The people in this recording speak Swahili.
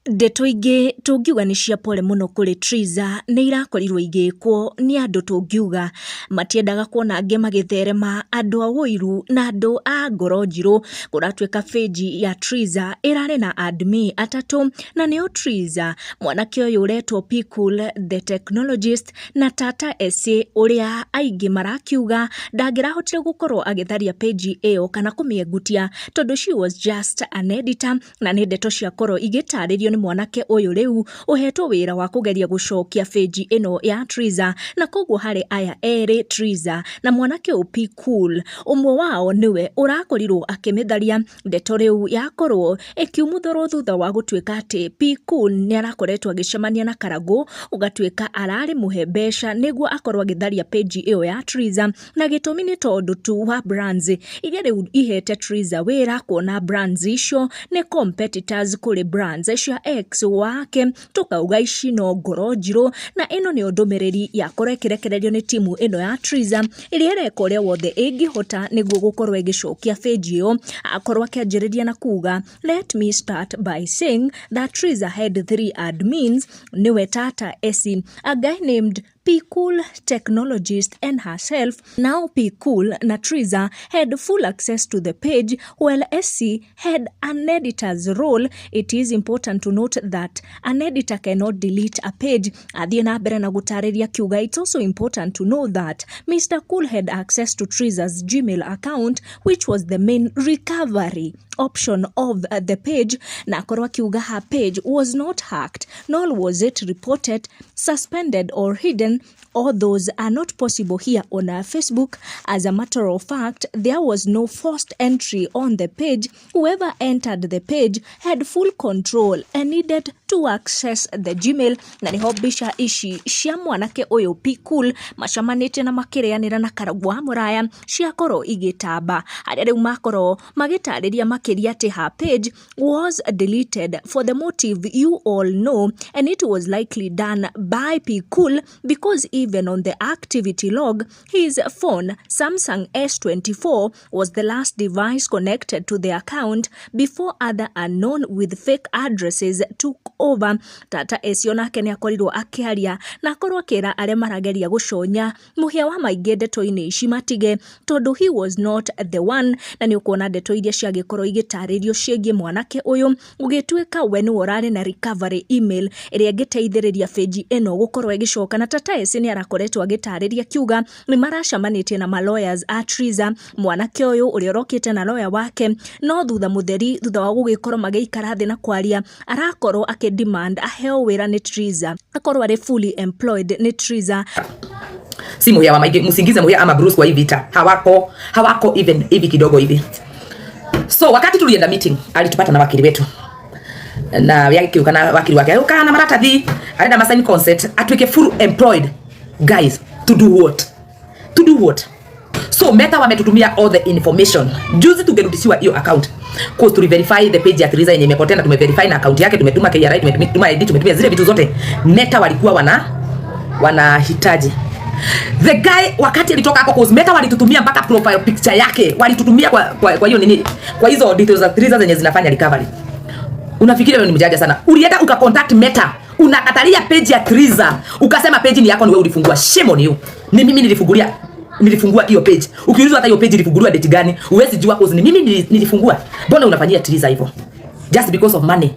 Ndeto ingĩ tungiuga nĩ cia pole mũno kũrĩ Trizah nĩ irakorirwo igĩkwo nĩ andũ tungiuga matiendaga kuona angĩ magĩtherema, andũ a Wivu na andũ a ngoro njirũ. Kũratuĩka page ya Trizah ĩrarĩ na admin atatũ, na nĩo Trizah, mwanake ũyũ ũretwo Cool the technologist, na tata Ciigie ũrĩa aingĩ marakiuga ndangĩrahotire gũkorwo agĩtharia page ĩyo kana kũmĩengutia tondũ she was just an editor, na nĩ ndeto ciakorwo igĩtarĩrio nĩ mwanake ũyũ rĩu ũhetwo wĩra wa kũgeria gũcokia page ĩno ya Trizah. Na koguo harĩ aya erĩ, Trizah na mwanake ũyũ Cool, ũmwe wao niwe ũrakorirwo akĩmĩtharia. Ndeto rĩu yakorwo ĩkiumũthũrwo thutha wa gũtuĩka atĩ Cool nĩ arakoretwo agĩcemania na Karangu, ũgatuĩka ararĩ mũhe mbeca nĩguo akorwo agĩtharia page ĩyo ya Trizah, na gĩtũmi nĩ tondũ tu wa brands iria rĩu ihete Trizah wĩra, kuona brands icio nĩ competitors kũrĩ brands cia ex wake, tukauga ici no ngoro njirũ. Na ĩno nĩ ndũmĩrĩri yakorwo ĩkĩrekererio nĩ timu ĩno ya Trizah ĩrĩa ĩreka ũrĩa wothe ĩngĩhota nĩguo gũkorwo ĩgĩcokia page ĩyo. Akorwo akĩanjĩrĩria na kuga, let me start by saying that Trizah had 3 admins, niwe tata Ciigie, a guy named Cool technologist, and herself. Now Cool na Trizah had full access to the page, while Ciigie had an editor's role. It is important to note that an editor cannot delete a page. Athiĩ na mbere na gũtarĩria kiuga, it's also important to know that Mr. Cool had access to Trizah's Gmail account, which was the main recovery option of the page. Na akorwo akiuga her page was not hacked, nor was it reported, suspended or hidden. All those are not possible here on Facebook. As a matter of fact, there was no forced entry on the page. Whoever entered the page had full control and needed to access the Gmail. Na niho mbica ici cia mwanake ũyũ Cool macamanĩtie na makĩrĩanĩra na Karangu wa mũraya ciakorwo igĩtamba, arĩa rĩu makorwo magĩtarĩria makĩria atĩ her page was deleted for the motive you all know, and it was likely done by Cool because even on the activity log, his phone, Samsung S24, was the last device connected to the account before other unknown with fake addresses took over. Tata Ciigie nake nĩ akorirwo akĩaria na akorwo akĩra arĩa marageria gũconya mũhĩa wa maingĩ ndeto-inĩ ici matige, tondũ he was not the one. Na nĩ ũkuona ndeto iria ciagĩkorwo igĩtarĩrio ciĩgiĩ mwanake ũyũ ũgĩtuĩka we nĩwe ũrarĩ na recovery email ĩrĩa ĩngĩteithĩrĩria page ĩno gũkorwo ĩgĩcoka. Na tata Ciigie nĩ arakoretwo agĩtarĩria kiuga nĩ maracamanĩtie na ma lawyers a Trizah, mwanake ũyũ ũrĩa ũrokĩte na lawyer wake, no thutha mũtheri thutha wa gũgĩkorwo magĩikara thĩ na kwaria, arakorwo demand aheo wĩra nĩ Trizah, akorwo arĩ fully employed nĩ Trizah. Si muhia wa maige, musingize muhia ama Bruce kwa hii vita. Hawako even hivi kidogo hivi. So wakati tulienda meeting, alitupata na wakili wetu. Na yakiuka na wakili wake, uka na maratathi, aenda masign consent, atuweke full employed. Guys, to do what? To do what? So Meta wametutumia all the information. Juzi tungerudishiwa hiyo account. Cause to verify the page ya Trizah yenye imepotea, na tumeverify na account yake, tumetuma KRA, tumetuma ID, tumetumia zile vitu zote. Meta walikuwa wanahitaji. The guy wakati alitoka hapo, cause Meta walitutumia mpaka profile picture yake. Walitutumia kwa hiyo nini? Kwa hizo details za Trizah zenye zinafanya recovery. Unafikiri wewe ni mjanja sana. Ulienda ukacontact Meta, unakatalia page ya Trizah, ukasema page ni yako, ni wewe ulifungua. Shame on you. Ni mimi nilifungua hiyo page. Ukiulizwa hata hiyo page ilifunguliwa date gani, huwezi jua cause ni mimi nilifungua. Mbona unafanyia Trizah hivyo? Just because of money.